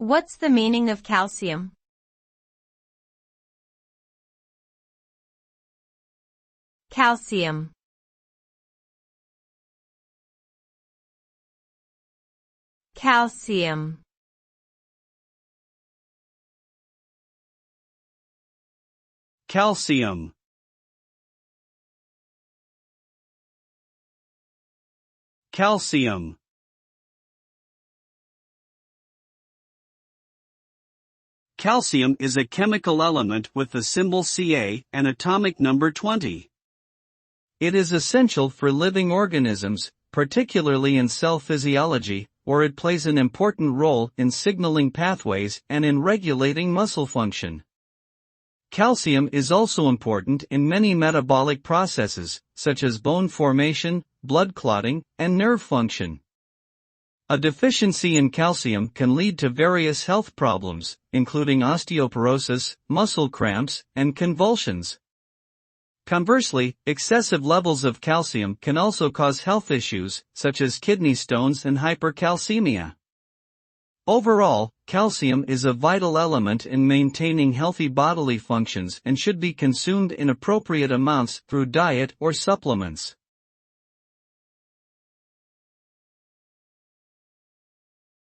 What's the meaning of calcium? Calcium. Calcium. Calcium. Calcium. Calcium is a chemical element with the symbol Ca and atomic number 20. It is essential for living organisms, particularly in cell physiology, where it plays an important role in signaling pathways and in regulating muscle function. Calcium is also important in many metabolic processes, such as bone formation, blood clotting, and nerve function. A deficiency in calcium can lead to various health problems, including osteoporosis, muscle cramps, and convulsions. Conversely, excessive levels of calcium can also cause health issues, such as kidney stones and hypercalcemia. Overall, calcium is a vital element in maintaining healthy bodily functions and should be consumed in appropriate amounts through diet or supplements.